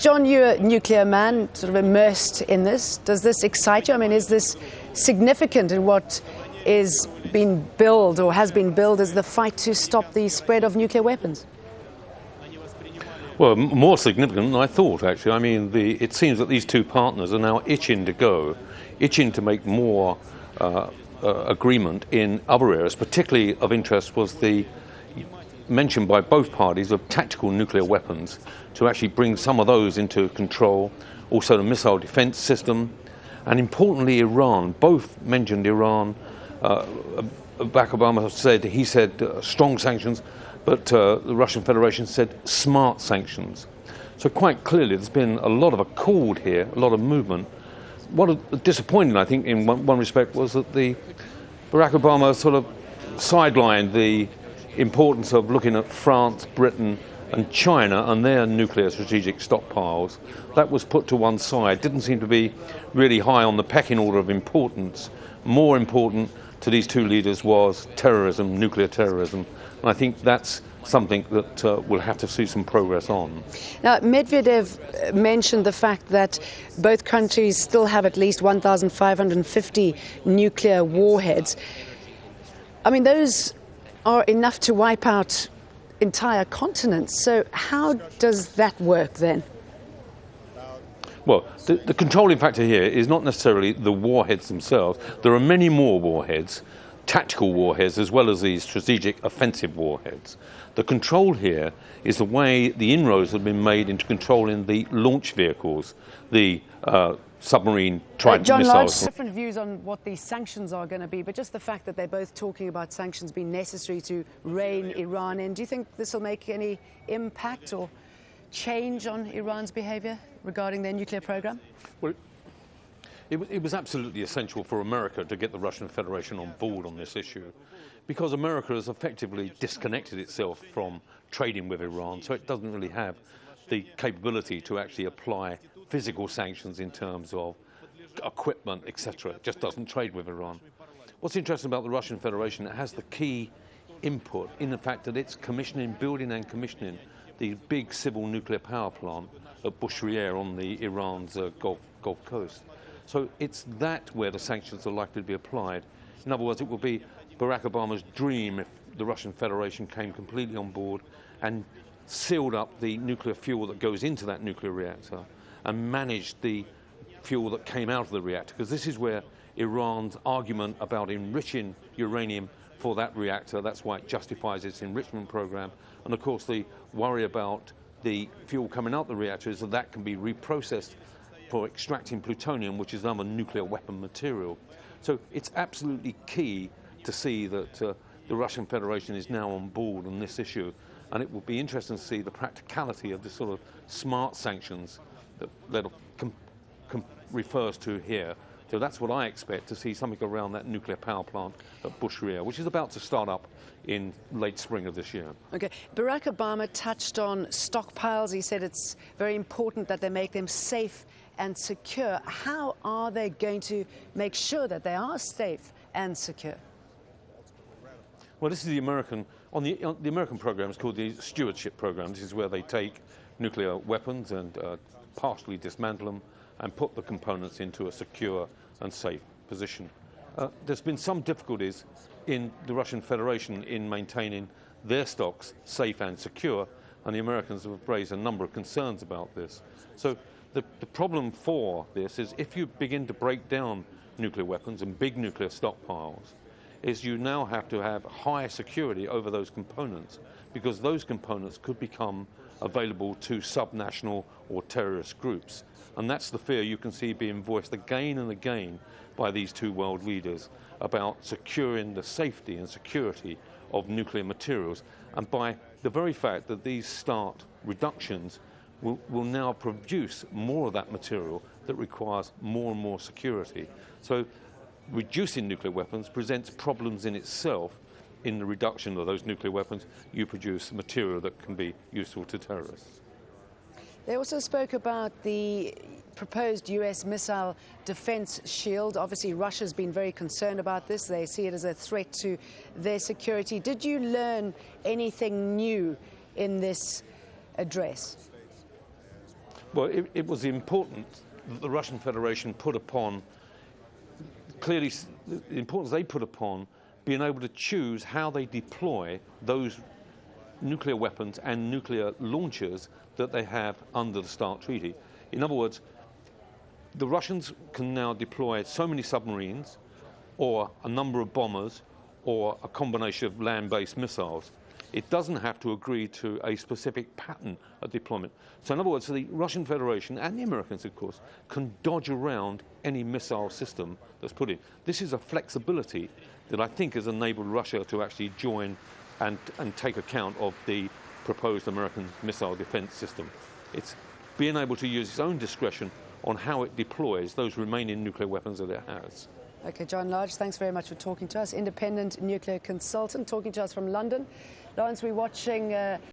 John, you're a nuclear man, sort of immersed in this. Does this excite you? I mean, is this significant in what is being billed or has been billed as the fight to stop the spread of nuclear weapons? Well, more significant than I thought, actually. I mean, it seems that these two partners are now itching to make more agreement in other areas. Particularly of interest was the mentioned by both parties of tactical nuclear weapons, to actually bring some of those into control, also the missile defense system, and importantly Iran. Both mentioned Iran. Barack Obama said strong sanctions, but the Russian Federation said smart sanctions. So quite clearly there's been a lot of accord here, a lot of movement. What disappointing, I think, in one respect, was that Barack Obama sort of sidelined the importance of looking at France, Britain and China and their nuclear strategic stockpiles. That was put to one side. Didn't seem to be really high on the pecking order of importance. More important to these two leaders was terrorism, nuclear terrorism. And I think that's something that we'll have to see some progress on. Now, Medvedev mentioned the fact that both countries still have at least 1,550 nuclear warheads. I mean, those are enough to wipe out entire continents. So how does that work then? Well, the controlling factor here is not necessarily the warheads themselves. There are many more warheads, tactical warheads, as well as these strategic offensive warheads. The control here is the way the inroads have been made into controlling the launch vehicles, the submarine Trident John, missiles. Different views on what these sanctions are going to be, but just the fact that they're both talking about sanctions being necessary to rein Iran in, do you think this will make any impact or change on Iran's behavior regarding their nuclear program? Well, it was absolutely essential for America to get the Russian Federation on board on this issue, because America has effectively disconnected itself from trading with Iran, so it doesn't really have the capability to actually apply physical sanctions in terms of equipment, etc. It just doesn't trade with Iran. What's interesting about the Russian Federation, it has the key input in the fact that it's building and commissioning the big civil nuclear power plant at Bushehr on the Iran's Gulf Coast. So it's that where the sanctions are likely to be applied. In other words, it will be Barack Obama's dream if the Russian Federation came completely on board and sealed up the nuclear fuel that goes into that nuclear reactor and managed the fuel that came out of the reactor, because this is where Iran's argument about enriching uranium for that reactor, that's why it justifies its enrichment program. And of course the worry about the fuel coming out of the reactor is that that can be reprocessed for extracting plutonium, which is another nuclear weapon material. So it's absolutely key to see that the Russian Federation is now on board on this issue, and it will be interesting to see the practicality of the sort of smart sanctions that refers to here. So that's what I expect to see, something around that nuclear power plant at Bushehr, which is about to start up in late spring of this year. Okay. Barack Obama touched on stockpiles. He said it's very important that they make them safe and secure. How are they going to make sure that they are safe and secure? Well, this is the American program is called the Stewardship Program. This is where they take nuclear weapons and partially dismantle them and put the components into a secure and safe position. There's been some difficulties in the Russian Federation in maintaining their stocks safe and secure, and the Americans have raised a number of concerns about this. So the problem for this is, if you begin to break down nuclear weapons and big nuclear stockpiles, is you now have to have higher security over those components, because those components could become available to subnational or terrorist groups. And that's the fear you can see being voiced again and again by these two world leaders about securing the safety and security of nuclear materials. And by the very fact that these start reductions will now produce more of that material that requires more and more security. So reducing nuclear weapons presents problems in itself. In the reduction of those nuclear weapons, you produce material that can be useful to terrorists. They also spoke about the proposed US missile defense shield. Obviously, Russia's been very concerned about this. They see it as a threat to their security. Did you learn anything new in this address? Well, it was important that the Russian Federation put upon, clearly the importance they put upon being able to choose how they deploy those nuclear weapons and nuclear launchers that they have under the START Treaty. In other words, the Russians can now deploy so many submarines or a number of bombers or a combination of land-based missiles. It doesn't have to agree to a specific pattern of deployment. So in other words, the Russian Federation and the Americans, of course, can dodge around any missile system that's put in. This is a flexibility that I think has enabled Russia to actually join and take account of the proposed American missile defense system. It's being able to use its own discretion on how it deploys those remaining nuclear weapons that it has. Okay, John Lodge, thanks very much for talking to us. Independent nuclear consultant talking to us from London. Lawrence, we're watching